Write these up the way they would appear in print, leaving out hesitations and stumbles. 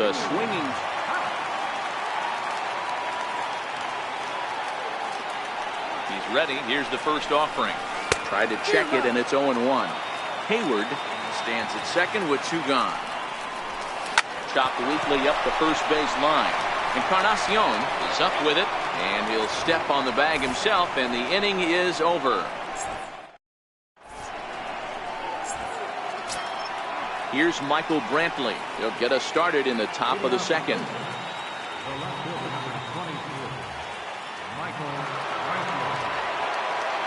a swinging. He's ready. Here's the first offering. Tried to check it, and it's 0-1. Hayward stands at second with 2 gone. Chopped weakly up the first base line. Encarnacion is up with it, and he'll step on the bag himself, and the inning is over. Here's Michael Brantley. He'll get us started in the top of the second.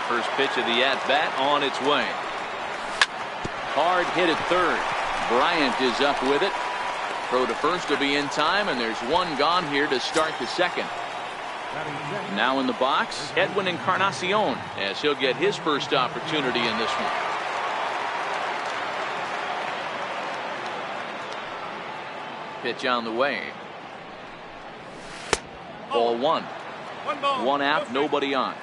First pitch of the at-bat on its way. Hard hit at third. Bryant is up with it. Throw to first will be in time, and there's 1 gone here to start the second. Now in the box, Edwin Encarnacion, as he'll get his first opportunity in this one. Pitch on the way. Ball 1. 1 out, nobody on.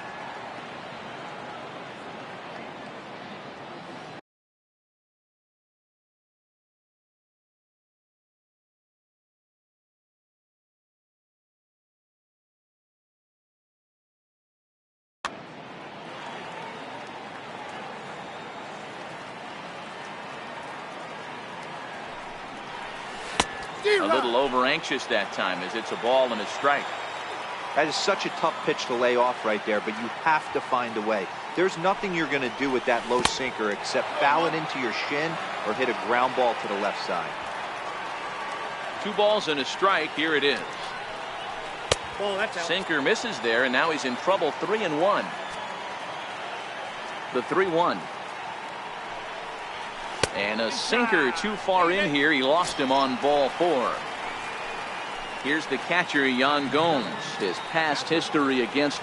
A little over anxious that time, as it's a ball and a strike. That is such a tough pitch to lay off right there, but you have to find a way. There's nothing you're going to do with that low sinker except foul it into your shin or hit a ground ball to the left side. 2 balls and a strike. Here it is. Oh, that's out. Sinker misses there, and now he's in trouble. 3-1. The 3-1. And a sinker too far in here. He lost him on ball 4. Here's the catcher, Yan Gomes. His past history against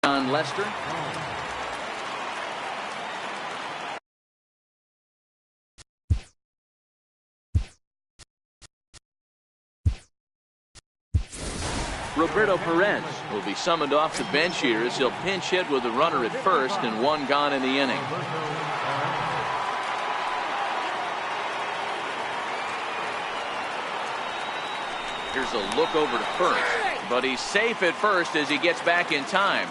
John Lester. Roberto Perez will be summoned off the bench here as he'll pinch hit with a runner at first and 1 gone in the inning. Here's a look over to first, but he's safe at first as he gets back in time.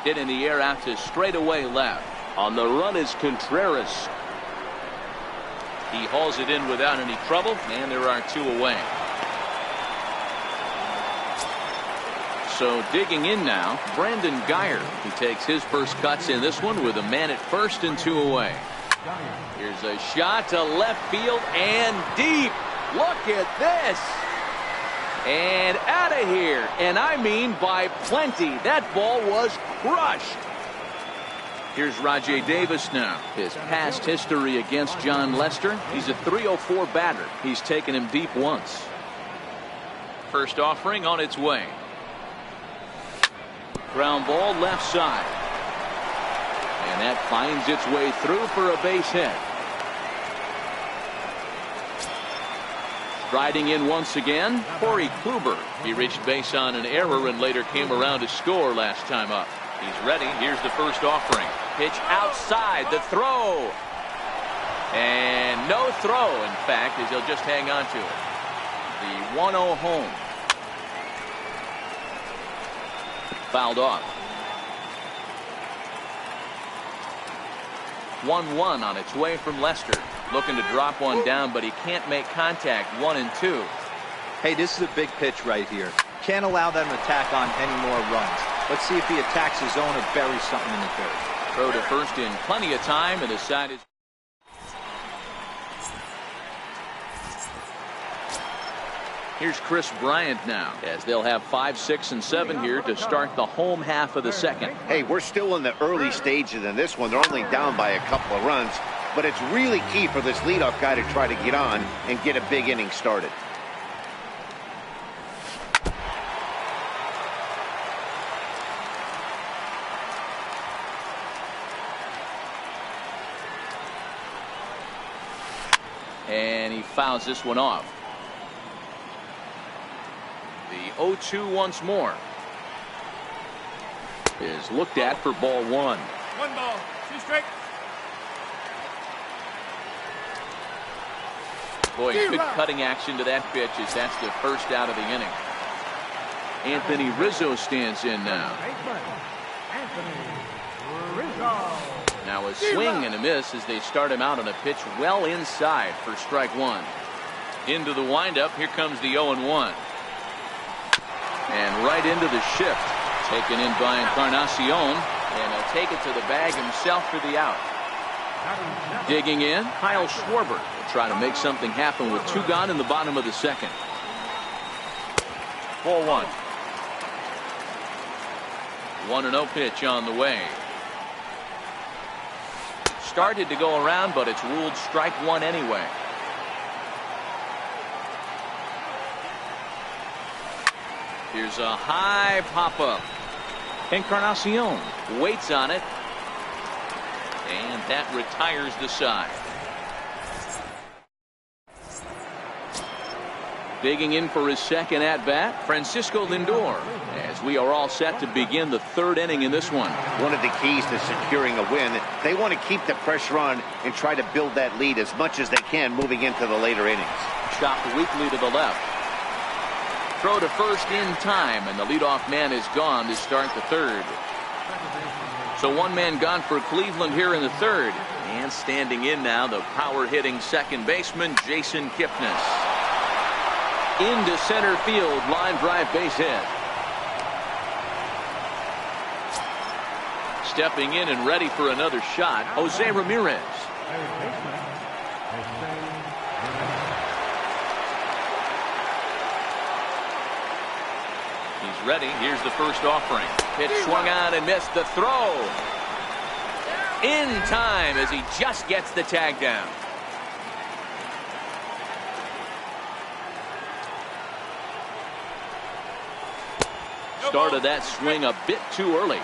Hit in the air out to straightaway left. On the run is Contreras. He hauls it in without any trouble, and there are 2 away. So digging in now, Brandon Guyer. He takes his first cuts in this one with a man at first and 2 away. Here's a shot to left field and deep. Look at this. And out of here. And I mean by plenty. That ball was crushed. Here's Rajay Davis now. His past history against John Lester. He's a .304 batter. He's taken him deep once. First offering on its way. Ground ball left side. And that finds its way through for a base hit. Striding in once again, Corey Kluber. He reached base on an error and later came around to score last time up. He's ready. Here's the first offering. Pitch outside. The throw. And no throw, in fact, as he'll just hang on to it. The 1-0 home. Fouled off. 1-1 on its way from Lester. Looking to drop one down, but he can't make contact. 1-2. Hey, this is a big pitch right here. Can't allow them to tack on any more runs. Let's see if he attacks his own or buries something in the third. Throw to first in plenty of time, and the side is. Here's Chris Bryant now, as they'll have 5, 6, and 7 here to start the home half of the second. Hey, we're still in the early stages in this one. They're only down by a couple of runs, but it's really key for this leadoff guy to try to get on and get a big inning started. And he fouls this one off. The 0-2 once more is looked at for ball 1. 1 ball, 2 strikes. Boy, good cutting action to that pitch as that's the first out of the inning. Anthony Rizzo stands in now. Now a swing and a miss as they start him out on a pitch well inside for strike 1. Into the windup, here comes the 0-1. And right into the shift. Taken in by Encarnacion. And he'll take it to the bag himself for the out. Digging in, Kyle Schwarber will try to make something happen with 2 gone in the bottom of the second. Ball 1. 1-0 pitch on the way. Started to go around, but it's ruled strike 1 anyway. Here's a high pop-up. Encarnacion waits on it. And that retires the side. Digging in for his second at-bat, Francisco Lindor, as we are all set to begin the 3rd inning in this one. One of the keys to securing a win, they want to keep the pressure on and try to build that lead as much as they can moving into the later innings. Chopped weakly to the left. Throw to first in time, and the leadoff man is gone to start the 3rd. So 1 man gone for Cleveland here in the 3rd. And standing in now, the power-hitting second baseman, Jason Kipnis. Into center field, line drive base hit. Stepping in and ready for another shot, Jose Ramirez. He's ready. Here's the first offering. Pitch swung on and missed. The throw. In time as he just gets the tag down. Started that swing a bit too early.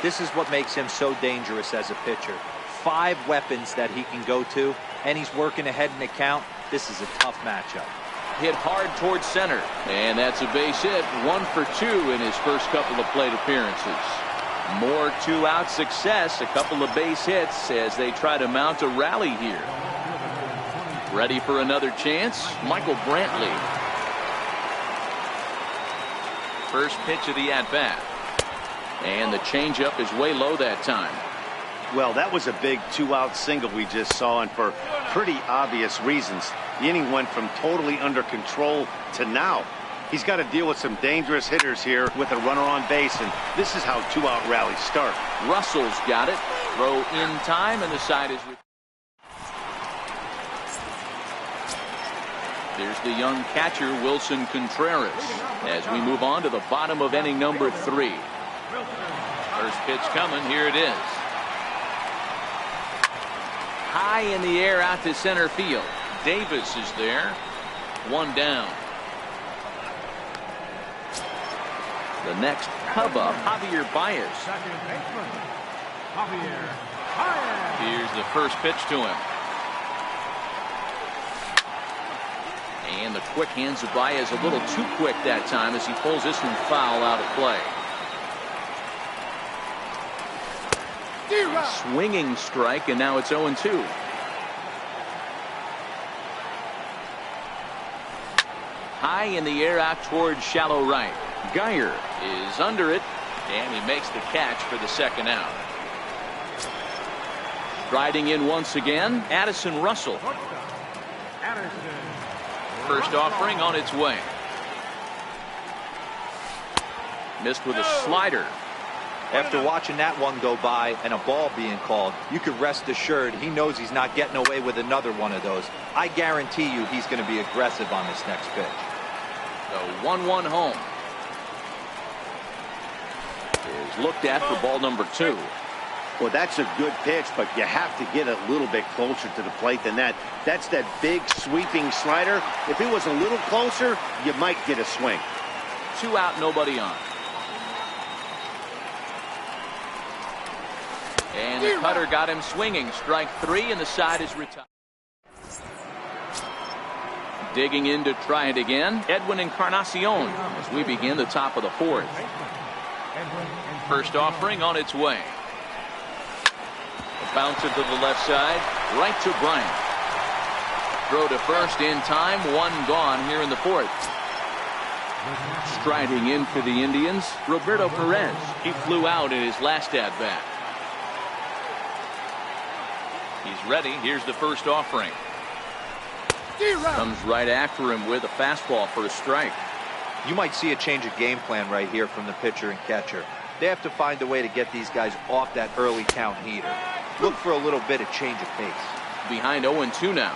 This is what makes him so dangerous as a pitcher. 5 weapons that he can go to, and he's working ahead in the count. This is a tough matchup. Hit hard towards center, and that's a base hit. 1 for 2 in his first couple of plate appearances. More 2-out success, a couple of base hits as they try to mount a rally here. Ready for another chance, Michael Brantley. First pitch of the at-bat. And the changeup is way low that time. Well, that was a big 2-out single we just saw, and for pretty obvious reasons. The inning went from totally under control to now. He's got to deal with some dangerous hitters here with a runner on base, and this is how 2-out rallies start. Russell's got it. Throw in time, and the side is... There's the young catcher, Wilson Contreras, as we move on to the bottom of inning number 3. First pitch coming. Here it is. High in the air out to center field. Davis is there. 1 down. The next Cub up, Javier Baez. Here's the first pitch to him. And the quick hands of Baez a little too quick that time as he pulls this one foul out of play. Swinging strike, and now it's 0-2. High in the air out towards shallow right. Geyer is under it, and he makes the catch for the second out. Riding in once again, Addison Russell. First offering on its way. Missed with a slider. After watching that one go by and a ball being called, you could rest assured he knows he's not getting away with another one of those. I guarantee you he's going to be aggressive on this next pitch. The 1-1 home is looked at for ball number 2. Well, that's a good pitch, but you have to get a little bit closer to the plate than that. That's that big sweeping slider. If it was a little closer, you might get a swing. 2 out, nobody on. And the cutter got him swinging. Strike 3, and the side is retired. Digging in to try it again, Edwin Encarnacion, as we begin the top of the 4th. First offering on its way. A bouncer to the left side, right to Bryant. Throw to first in time, 1 gone here in the 4th. Striding in for the Indians, Roberto Perez. He flew out in his last at-bat. He's ready. Here's the first offering. Comes right after him with a fastball for a strike. You might see a change of game plan right here from the pitcher and catcher. They have to find a way to get these guys off that early count heater. Look for a little bit of change of pace. Behind 0-2 now.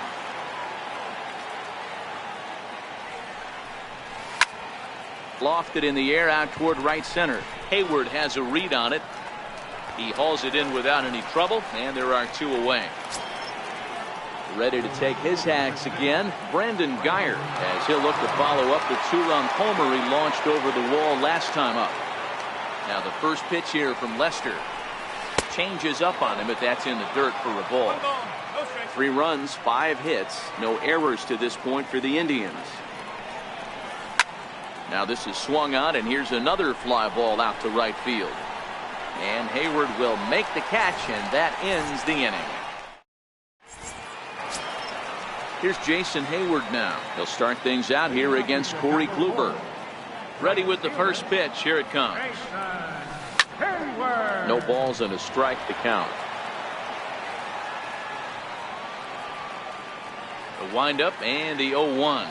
Lofted in the air out toward right center. Hayward has a read on it. He hauls it in without any trouble, and there are 2 away. Ready to take his hacks again, Brandon Guyer, as he'll look to follow up the 2-run homer he launched over the wall last time up. Now the first pitch here from Lester. Changes up on him, but that's in the dirt for a ball. 3 runs, 5 hits, no errors to this point for the Indians. Now this is swung on, and here's another fly ball out to right field. And Hayward will make the catch, and that ends the inning. Here's Jason Hayward now. He'll start things out here against Corey Kluber. Ready with the first pitch. Here it comes. No balls and a strike to count. The windup and the 0-1.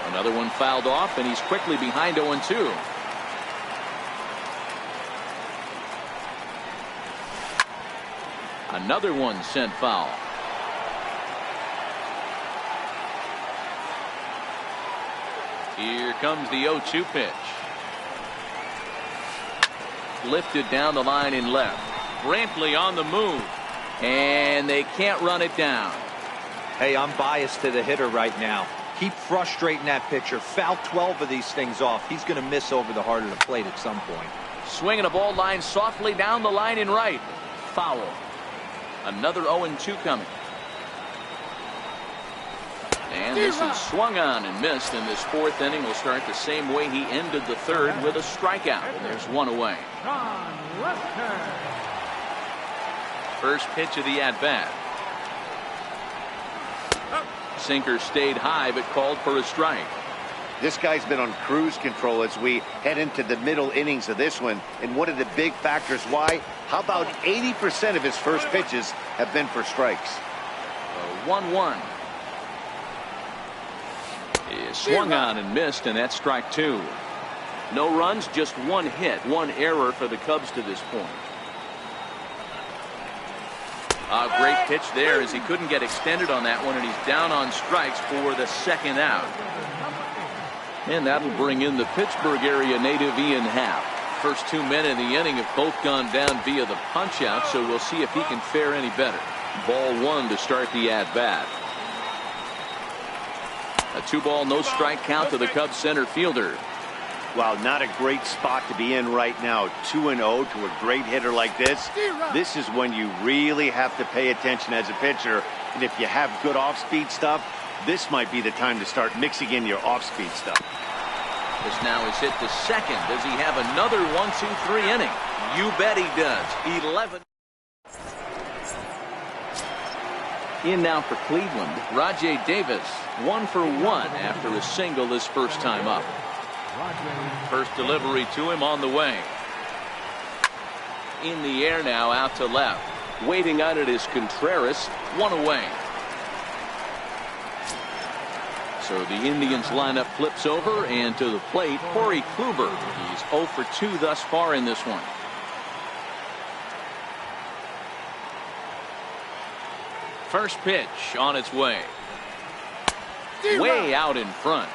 Another one fouled off, and he's quickly behind 0-2. Another one sent foul. Here comes the 0-2 pitch. Lifted down the line in left. Brantley on the move. And they can't run it down. Hey, I'm biased to the hitter right now. Keep frustrating that pitcher. Foul 12 of these things off. He's going to miss over the heart of the plate at some point. Swinging a ball line softly down the line in right. Foul. Another 0-2 coming. And this is swung on and missed, and this 4th inning will start the same way he ended the 3rd, with a strikeout, and there's 1 away. First pitch of the at-bat. Sinker stayed high, but called for a strike. This guy's been on cruise control as we head into the middle innings of this one, and one of the big factors why, how about 80% of his first pitches have been for strikes. 1-1. Is swung on and missed, and that's strike 2. No runs, just 1 hit, 1 error for the Cubs to this point. A great pitch there, as he couldn't get extended on that one, and he's down on strikes for the 2nd out. And that'll bring in the Pittsburgh area native Ian Happ. First 2 men in the inning have both gone down via the punch out, so we'll see if he can fare any better. Ball 1 to start the at bat. A 2-ball, no strike count to the Cubs center fielder. Wow, not a great spot to be in right now. 2-0 to a great hitter like this. This is when you really have to pay attention as a pitcher. And if you have good off-speed stuff, this might be the time to start mixing in your off-speed stuff. This now is hit to second. Does he have another 1-2-3 inning? You bet he does. 11. In now for Cleveland, Rajai Davis, 1 for 1 after a single his first time up. First delivery to him on the way. In the air now, out to left. Waiting on it is Contreras, 1 away. So the Indians lineup flips over, and to the plate, Corey Kluber. He's 0 for 2 thus far in this one. First pitch on its way. way out in front.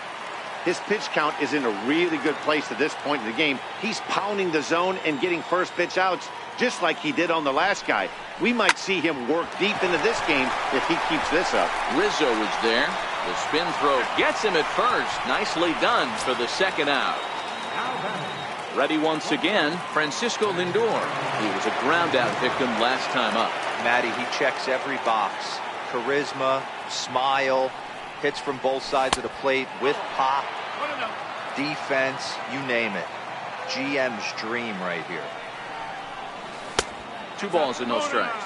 His pitch count is in a really good place at this point in the game. He's pounding the zone and getting first pitch outs just like he did on the last guy. We might see him work deep into this game if he keeps this up. Rizzo is there. The spin throw gets him at first. Nicely done for the second out. Ready once again, Francisco Lindor. He was a ground out victim last time up. Matty, he checks every box. Charisma, smile, hits from both sides of the plate with pop, defense, you name it. GM's dream right here. 2 balls and no strikes.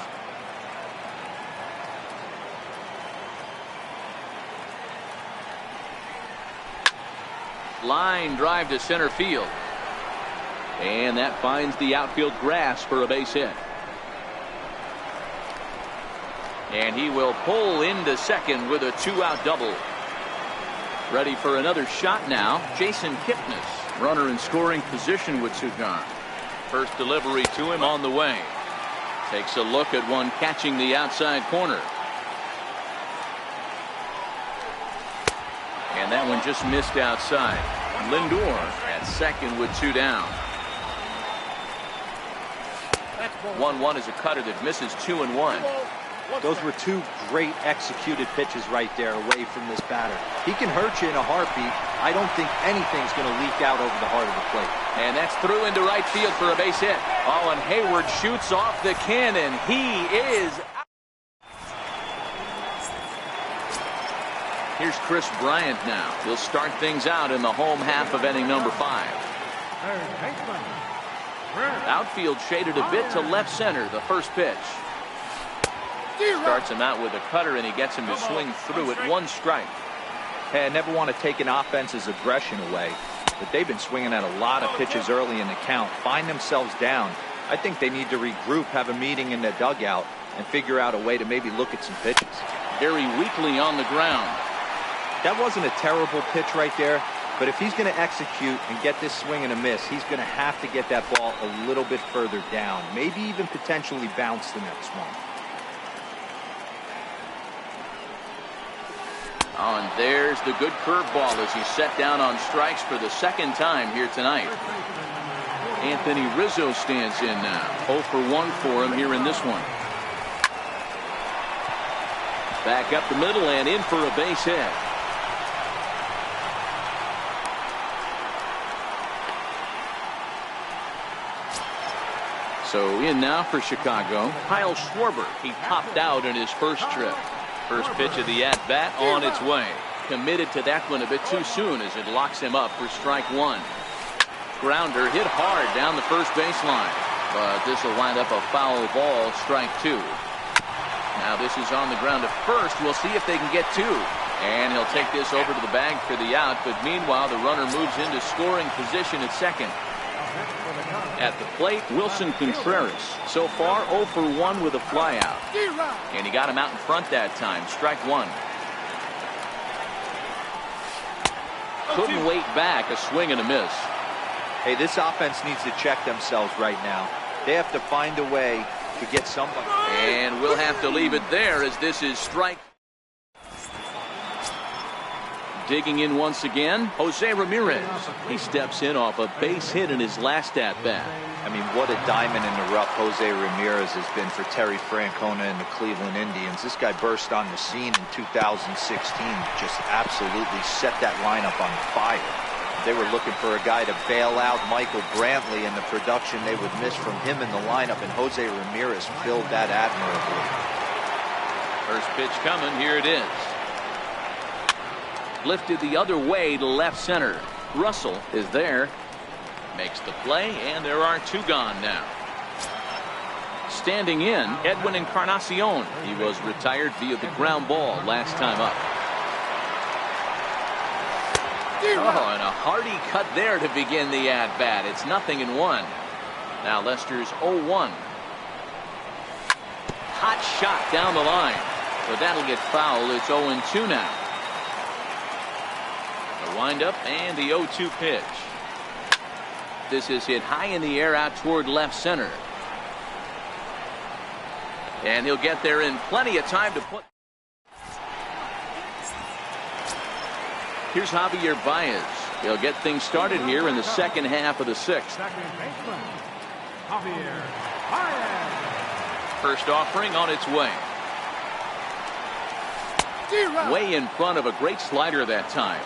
Line drive to center field. And that finds the outfield grass for a base hit. And he will pull into second with a 2-out double. Ready for another shot now, Jason Kipnis. Runner in scoring position with 2 gone. First delivery to him on the way. Takes a look at one catching the outside corner. And that one just missed outside. Lindor at second with 2 down. 1-1 is a cutter that misses 2-1. Those were 2 great executed pitches right there away from this batter. He can hurt you in a heartbeat. I don't think anything's going to leak out over the heart of the plate. And that's through into right field for a base hit. Oh, and Hayward shoots off the cannon. He is out. Here's Chris Bryant now. He'll start things out in the home half of inning number 5. Outfield shaded a bit to left center. The first pitch. Starts him out with a cutter, and he gets him to swing through it. 1 strike. Hey, I never want to take an offense's aggression away, but they've been swinging at a lot of pitches early in the count. Find themselves down. I think they need to regroup, have a meeting in the dugout, and figure out a way to maybe look at some pitches. Very weakly on the ground. That wasn't a terrible pitch right there, but if he's going to execute and get this swing and a miss, he's going to have to get that ball a little bit further down, maybe even potentially bounce the next one. Oh, and there's the good curveball as he's set down on strikes for the second time here tonight. Anthony Rizzo stands in now. 0 for 1 for him here in this one. Back up the middle and in for a base hit. So in now for Chicago, Kyle Schwarber. He popped out in his first trip. First pitch of the at-bat on its way. Committed to that one a bit too soon as it locks him up for strike 1. Grounder hit hard down the first baseline. But this will wind up a foul ball, strike 2. Now this is on the ground to first. We'll see if they can get 2. And he'll take this over to the bag for the out. But meanwhile, the runner moves into scoring position at second. At the plate, Wilson Contreras. So far, 0 for 1 with a flyout. And he got him out in front that time. Strike 1. Couldn't wait back. A swing and a miss. Hey, this offense needs to check themselves right now. They have to find a way to get somebody. And we'll have to leave it there as this is strike. Digging in once again, Jose Ramirez. He steps in off a base hit in his last at-bat. I mean, what a diamond in the rough Jose Ramirez has been for Terry Francona and the Cleveland Indians. This guy burst on the scene in 2016, just absolutely set that lineup on fire. They were looking for a guy to bail out Michael Brantley, and the production they would miss from him in the lineup, and Jose Ramirez filled that admirably. First pitch coming, here it is. Lifted the other way to left center. Russell is there. Makes the play, and there are 2 gone now. Standing in, Edwin Encarnacion. He was retired via the ground ball last time up. Oh, and a hearty cut there to begin the at-bat. It's 0-1. Now Lester's 0-1. Hot shot down the line. But that'll get foul. It's 0-2 now. The windup and the 0-2 pitch. This is hit high in the air out toward left center. And he'll get there in plenty of time to put. Here's Javier Baez. He'll get things started here in the second half of the sixth. First offering on its way. Way in front of a great slider that time.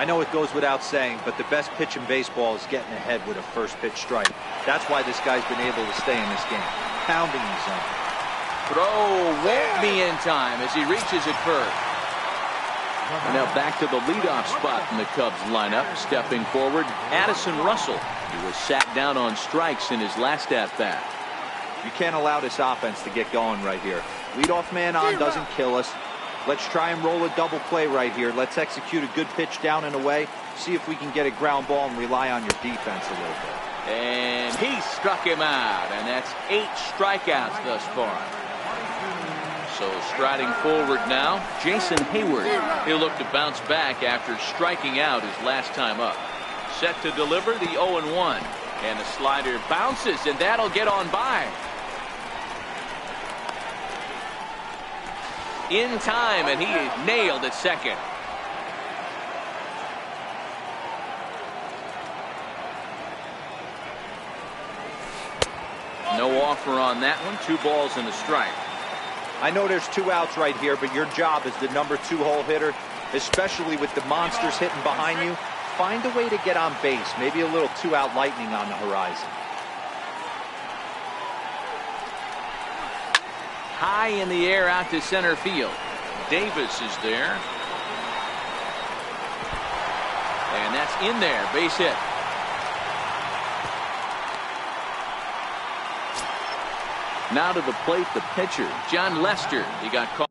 I know it goes without saying, but the best pitch in baseball is getting ahead with a first pitch strike. That's why this guy's been able to stay in this game. Pounding the zone. Throw won't be in time as he reaches it first. Now back to the leadoff spot in the Cubs lineup. Stepping forward, Addison Russell. He was sat down on strikes in his last at-bat. You can't allow this offense to get going right here. Leadoff man on doesn't kill us. Let's try and roll a double play right here. Let's execute a good pitch down and away. See if we can get a ground ball and rely on your defense a little bit. And he struck him out, and that's 8 strikeouts thus far. So striding forward now, Jason Hayward. He'll look to bounce back after striking out his last time up. Set to deliver the 0-1. And the slider bounces, and that'll get on by. In time, and he nailed at second. No offer on that one. 2 balls and a strike. I know there's 2 outs right here, but your job as the number 2 hole hitter, especially with the monsters hitting behind you, find a way to get on base. Maybe a little 2-out lightning on the horizon. High in the air out to center field. Davis is there. And that's in there. Base hit. Now to the plate, the pitcher, John Lester. He got caught.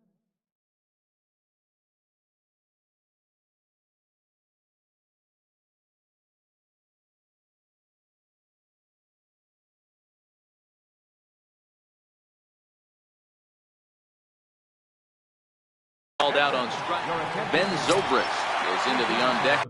Called out on strike. Ben Zobrist is into the on deck.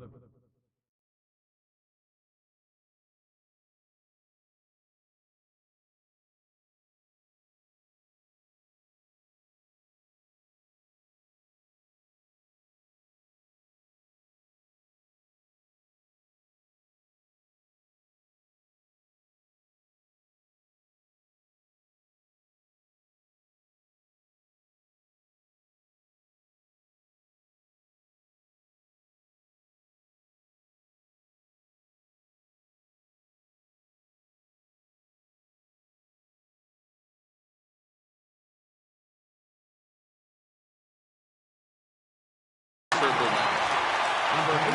Number 18,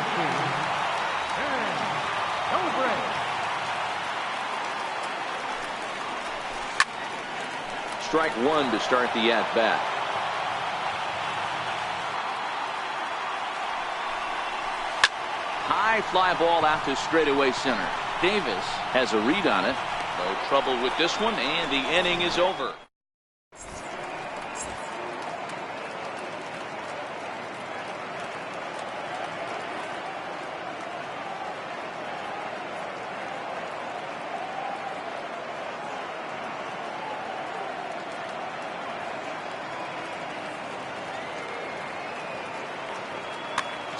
Strike 1 to start the at-bat. High fly ball out to straightaway center. Davis has a read on it. No trouble with this one, and the inning is over.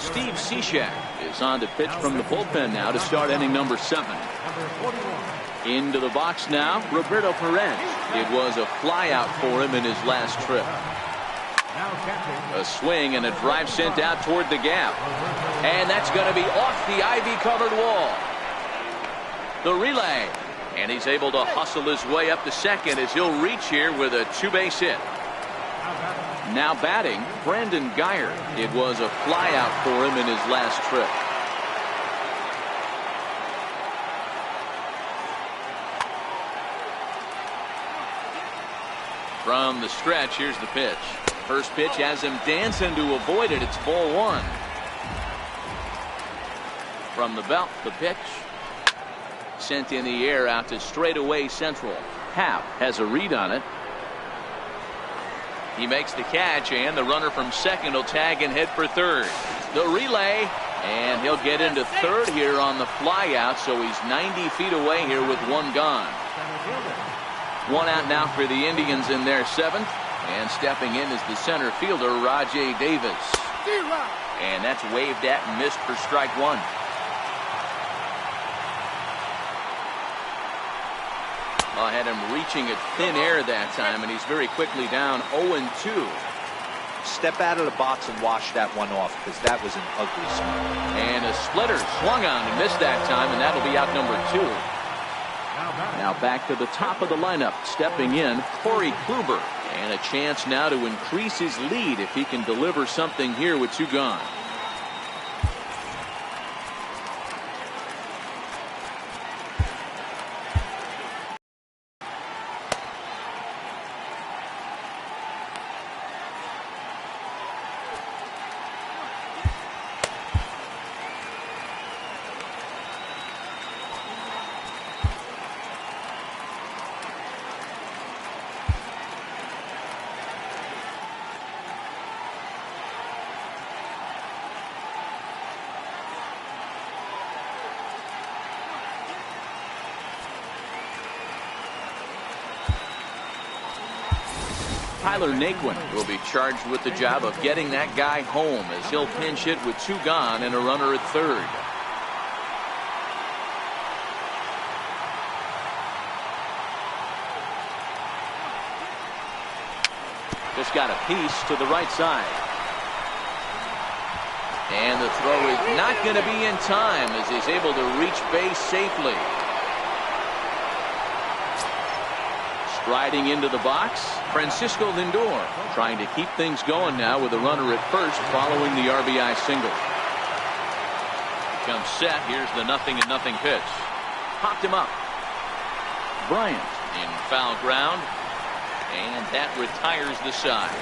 Steve Cishek is on to pitch from the bullpen now to start inning number 7. Into the box now, Roberto Perez. It was a flyout for him in his last trip. A swing and a drive sent out toward the gap. And that's going to be off the ivy-covered wall. The relay. And he's able to hustle his way up to second as he'll reach here with a 2-base hit. Now batting, Brandon Guyer. It was a flyout for him in his last trip. From the stretch, here's the pitch. First pitch has him dancing to avoid it. It's ball 1. From the belt, the pitch. Sent in the air out to straightaway central. Happ has a read on it. He makes the catch, and the runner from second will tag and head for third. The relay, and he'll get into third here on the flyout, so he's 90 feet away here with 1 gone. 1 out now for the Indians in their 7th, and stepping in is the center fielder, Rajai Davis. And that's waved at and missed for strike one. I had him reaching at thin air that time, and he's very quickly down 0-2. Step out of the box and wash that one off, because that was an ugly swing. And a splitter swung on and missed that time, and that'll be out number 2. Now back to the top of the lineup, stepping in, Corey Kluber. And a chance now to increase his lead if he can deliver something here with 2 gone. Tyler Naquin will be charged with the job of getting that guy home as he'll pinch hit with 2 gone and a runner at third. Just got a piece to the right side. And the throw is not going to be in time as he's able to reach base safely. Striding into the box, Francisco Lindor trying to keep things going now with a runner at first following the RBI single. Comes set. Here's the 0-0 pitch. Popped him up. Bryant in foul ground, and that retires the side.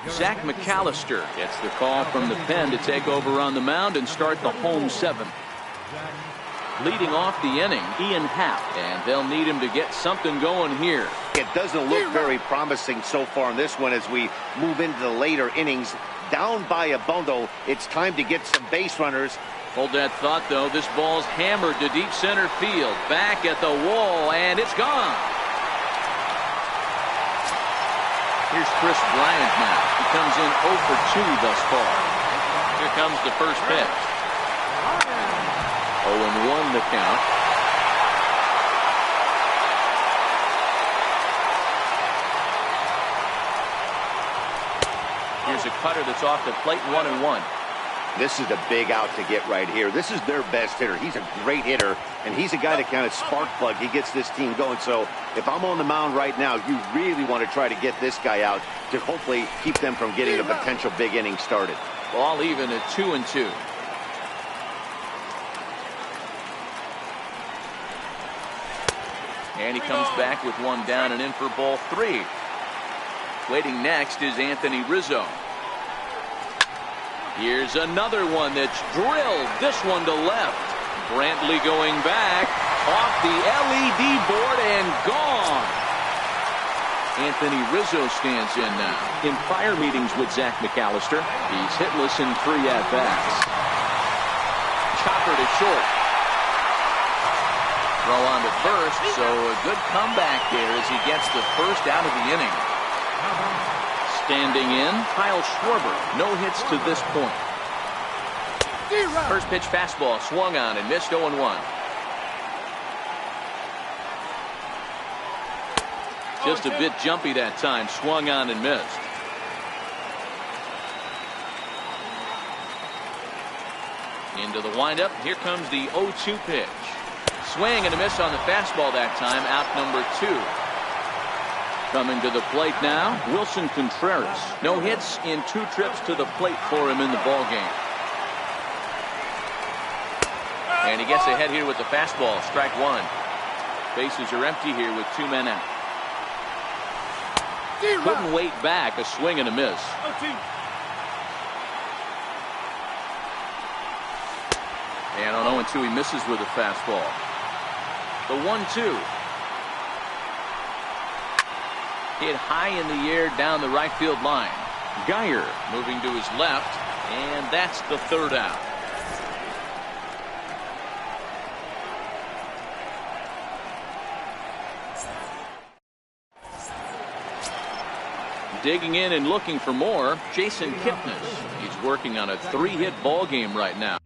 Zach McAllister gets the call from the pen to take over on the mound and start the home 7th. Leading off the inning, Ian Happ, and they'll need him to get something going here. It doesn't look very promising so far in this one as we move into the later innings. Down by a bundle, it's time to get some base runners. Hold that thought, though. This ball's hammered to deep center field. Back at the wall, and it's gone. Here's Chris Bryant now. He comes in 0 for 2 thus far. Here comes the first pitch. 0-1 the count. Here's a cutter that's off the plate, 1-1. This is a big out to get right here. This is their best hitter. He's a great hitter, and he's a guy that kind of spark plug. He gets this team going. So if I'm on the mound right now, you really want to try to get this guy out to hopefully keep them from getting a potential big inning started. Ball even at 2-2. And he comes back with 1 down and in for ball 3. Waiting next is Anthony Rizzo. Here's another one that's drilled. This one to left. Brantley going back. Off the LED board and gone. Anthony Rizzo stands in now. In prior meetings with Zach McAllister, he's hitless in 3 at-bats. Chopper to short. Throw on to first, so a good comeback there as he gets the first out of the inning. Standing in, Kyle Schwarber. No hits to this point. First pitch fastball swung on and missed 0-1. Just a bit jumpy that time. Swung on and missed. Into the windup. Here comes the 0-2 pitch. Swing and a miss on the fastball that time. Out number 2. Coming to the plate now, Wilson Contreras. No hits in 2 trips to the plate for him in the ballgame. And he gets ahead here with the fastball. Strike 1. Bases are empty here with 2 men out. Couldn't wait back. A swing and a miss. And on 0-2 he misses with a fastball. The 1-2. Hit high in the air down the right field line. Geyer moving to his left, and that's the 3rd out. digging in and looking for more, Jason Kipnis. He's working on a 3-hit ball game right now.